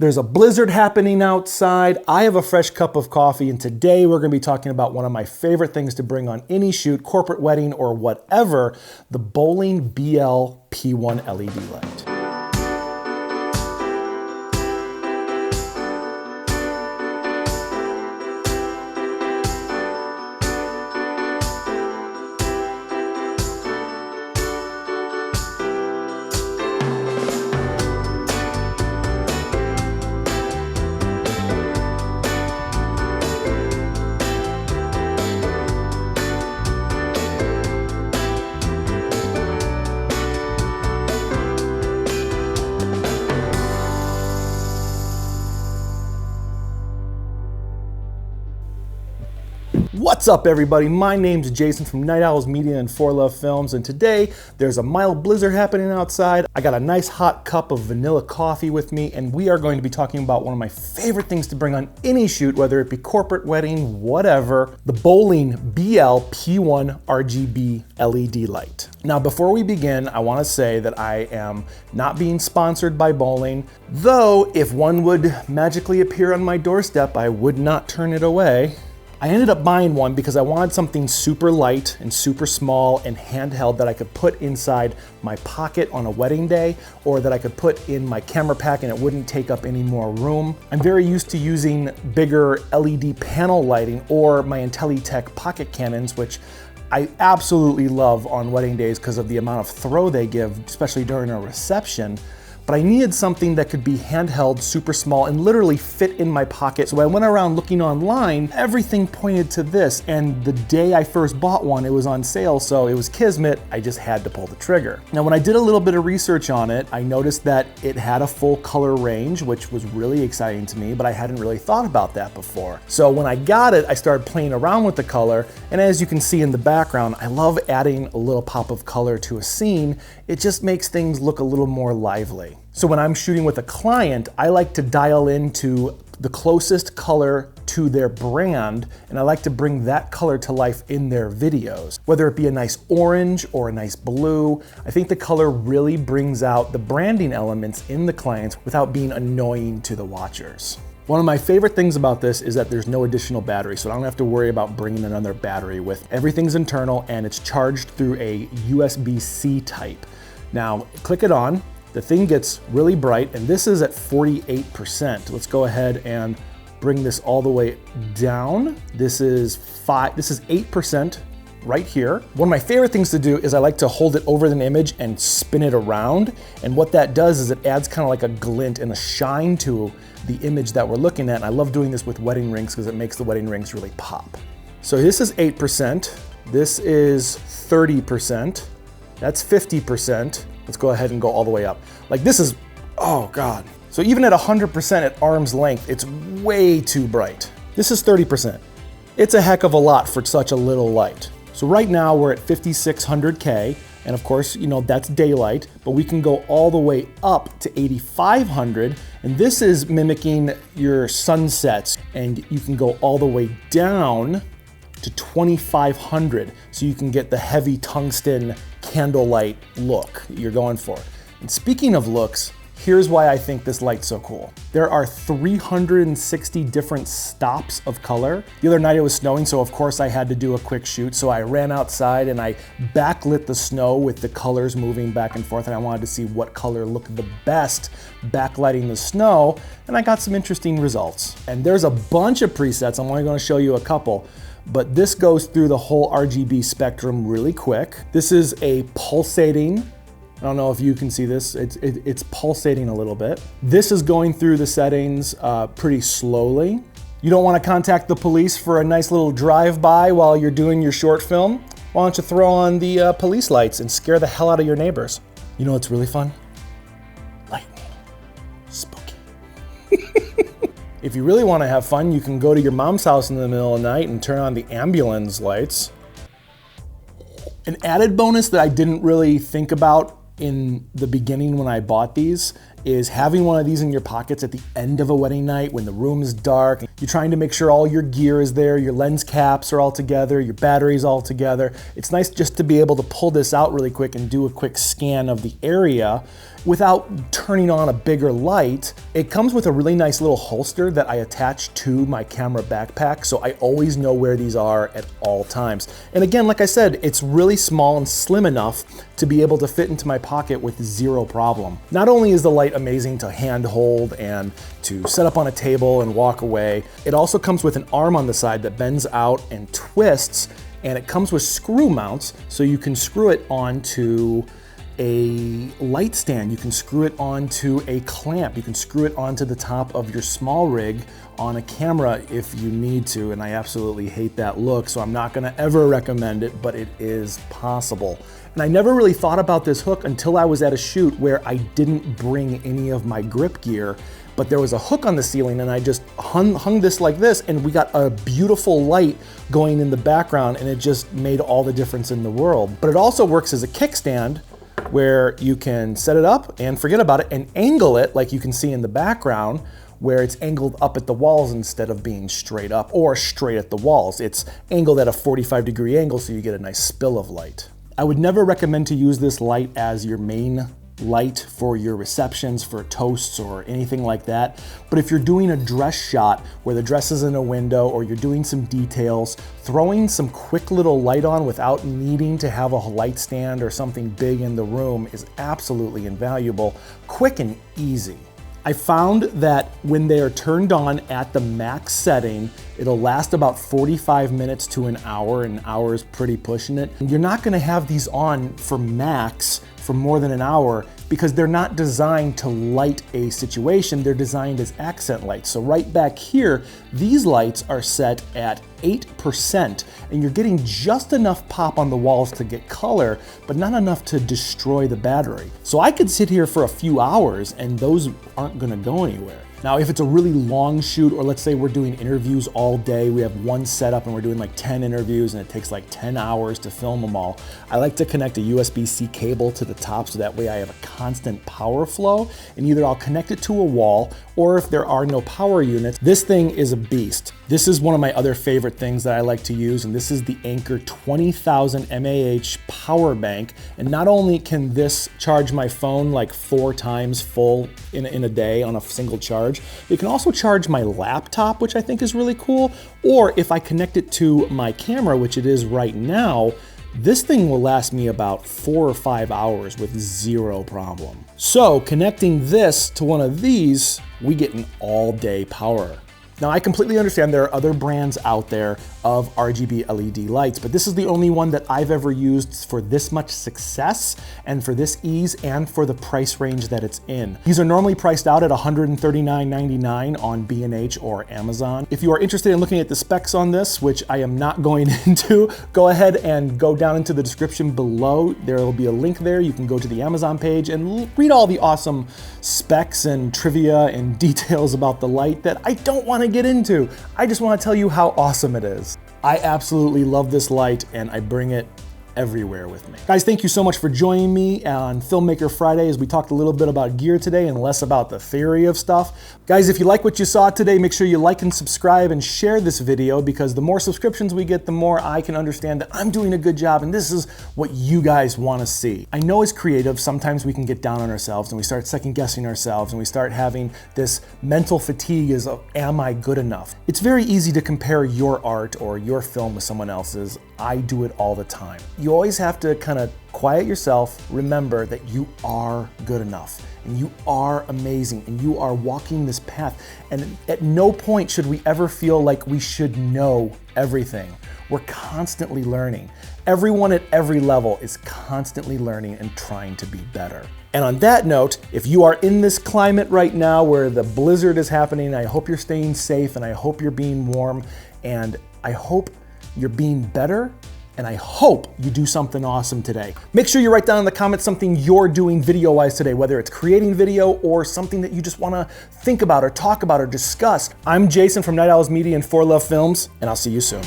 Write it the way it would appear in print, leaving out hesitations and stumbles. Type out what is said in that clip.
There's a blizzard happening outside. I have a fresh cup of coffee, and today we're gonna be talking about one of my favorite things to bring on any shoot, corporate wedding or whatever, the Boling BL-P1 LED light. What's up, everybody? My name's Jason from Night Owls Media and For Love Films, and today there's a mild blizzard happening outside. I got a nice hot cup of vanilla coffee with me, and we are going to be talking about one of my favorite things to bring on any shoot, whether it be corporate, wedding, whatever, the Boling BL-P1 RGB LED light. Now, before we begin, I want to say that I am not being sponsored by Boling, though if one would magically appear on my doorstep, I would not turn it away. I ended up buying one because I wanted something super light and super small and handheld that I could put inside my pocket on a wedding day, or that I could put in my camera pack and it wouldn't take up any more room. I'm very used to using bigger LED panel lighting or my IntelliTech pocket cannons, which I absolutely love on wedding days because of the amount of throw they give, especially during a reception. But I needed something that could be handheld, super small, and literally fit in my pocket. So I went around looking online, everything pointed to this, and the day I first bought one, it was on sale, so it was kismet, I just had to pull the trigger. Now, when I did a little bit of research on it, I noticed that it had a full color range, which was really exciting to me, but I hadn't really thought about that before. So when I got it, I started playing around with the color, and as you can see in the background, I love adding a little pop of color to a scene. It just makes things look a little more lively. So when I'm shooting with a client, I like to dial into the closest color to their brand, and I like to bring that color to life in their videos. Whether it be a nice orange or a nice blue, I think the color really brings out the branding elements in the clients without being annoying to the watchers. One of my favorite things about this is that there's no additional battery, so I don't have to worry about bringing another battery with. Everything's internal and it's charged through a USB-C type. Now, click it on. The thing gets really bright, and this is at 48%. Let's go ahead and bring this all the way down. This is 8% right here. One of my favorite things to do is I like to hold it over an image and spin it around. And what that does is it adds kind of like a glint and a shine to the image that we're looking at. And I love doing this with wedding rings because it makes the wedding rings really pop. So this is 8%. This is 30%. That's 50%. Let's go ahead and go all the way up. Like this is, oh God. So even at 100% at arm's length, it's way too bright. This is 30%. It's a heck of a lot for such a little light. So right now we're at 5600K, and of course, you know, that's daylight, but we can go all the way up to 8500, and this is mimicking your sunsets, and you can go all the way down to 2500, so you can get the heavy tungsten candlelight look you're going for. And speaking of looks, here's why I think this light's so cool. There are 360 different stops of color. The other night it was snowing, so of course I had to do a quick shoot, so I ran outside and I backlit the snow with the colors moving back and forth, and I wanted to see what color looked the best backlighting the snow, and I got some interesting results. And there's a bunch of presets. I'm only going to show you a couple, but this goes through the whole RGB spectrum really quick. This is a pulsating, I don't know if you can see this, it's pulsating a little bit. This is going through the settings pretty slowly. You don't want to contact the police for a nice little drive-by while you're doing your short film? Why don't you throw on the police lights and scare the hell out of your neighbors? You know what's really fun? Lightning. Spooky. If you really want to have fun, you can go to your mom's house in the middle of the night and turn on the ambulance lights. An added bonus that I didn't really think about in the beginning when I bought these is having one of these in your pockets at the end of a wedding night when the room is dark. You're trying to make sure all your gear is there, your lens caps are all together, your batteries all together. It's nice just to be able to pull this out really quick and do a quick scan of the area without turning on a bigger light. It comes with a really nice little holster that I attach to my camera backpack, so I always know where these are at all times. And again, like I said, it's really small and slim enough to be able to fit into my pocket with zero problem. Not only is the light amazing to hand hold and to set up on a table and walk away, it also comes with an arm on the side that bends out and twists, and it comes with screw mounts, so you can screw it onto a light stand, you can screw it onto a clamp, you can screw it onto the top of your small rig on a camera if you need to, and I absolutely hate that look, so I'm not gonna ever recommend it, but it is possible. And I never really thought about this hook until I was at a shoot where I didn't bring any of my grip gear, but there was a hook on the ceiling and I just hung this like this, and we got a beautiful light going in the background, and it just made all the difference in the world. But it also works as a kickstand, where you can set it up and forget about it and angle it like you can see in the background, where it's angled up at the walls instead of being straight up or straight at the walls. It's angled at a 45-degree angle, so you get a nice spill of light. I would never recommend to use this light as your main light for your receptions, for toasts or anything like that. But if you're doing a dress shot where the dress is in a window, or you're doing some details, throwing some quick little light on without needing to have a light stand or something big in the room is absolutely invaluable, quick and easy. I found that when they are turned on at the max setting, it'll last about 45 minutes to an hour. An hour is pretty pushing it. You're not gonna have these on for max for more than an hour because they're not designed to light a situation, they're designed as accent lights. So right back here, these lights are set at 8%, and you're getting just enough pop on the walls to get color, but not enough to destroy the battery. So I could sit here for a few hours and those aren't gonna go anywhere. Now, if it's a really long shoot, or let's say we're doing interviews all day, we have one setup and we're doing like 10 interviews and it takes like 10 hours to film them all, I like to connect a USB-C cable to the top so that way I have a constant power flow, and either I'll connect it to a wall, or if there are no power units, this thing is a beast. This is one of my other favorite things that I like to use, and this is the Anker 20,000 mAh power bank. And not only can this charge my phone like 4 times full in a day on a single charge, it can also charge my laptop, which I think is really cool. Or if I connect it to my camera, which it is right now, this thing will last me about 4 or 5 hours with zero problem. So connecting this to one of these, we get an all-day power. Now, I completely understand there are other brands out there of RGB LED lights, but this is the only one that I've ever used for this much success and for this ease and for the price range that it's in. These are normally priced out at $139.99 on B&H or Amazon. If you are interested in looking at the specs on this, which I am not going into, go ahead and go down into the description below. There will be a link there. You can go to the Amazon page and read all the awesome specs and trivia and details about the light that I don't want to get into. I just want to tell you how awesome it is. I absolutely love this light and I bring it everywhere with me. Guys, thank you so much for joining me on Filmmaker Friday as we talked a little bit about gear today and less about the theory of stuff. Guys, if you like what you saw today, make sure you like and subscribe and share this video, because the more subscriptions we get, the more I can understand that I'm doing a good job and this is what you guys want to see. I know as creatives, sometimes we can get down on ourselves and we start second guessing ourselves and we start having this mental fatigue as, am I good enough? It's very easy to compare your art or your film with someone else's. I do it all the time. You always have to kind of quiet yourself, remember that you are good enough and you are amazing and you are walking this path. And at no point should we ever feel like we should know everything. We're constantly learning. Everyone at every level is constantly learning and trying to be better. And on that note, if you are in this climate right now where the blizzard is happening, I hope you're staying safe and I hope you're being warm and I hope you're being better, and I hope you do something awesome today. Make sure you write down in the comments something you're doing video-wise today, whether it's creating video or something that you just wanna think about or talk about or discuss. I'm Jason from Night Owls Media and For Love Films, and I'll see you soon.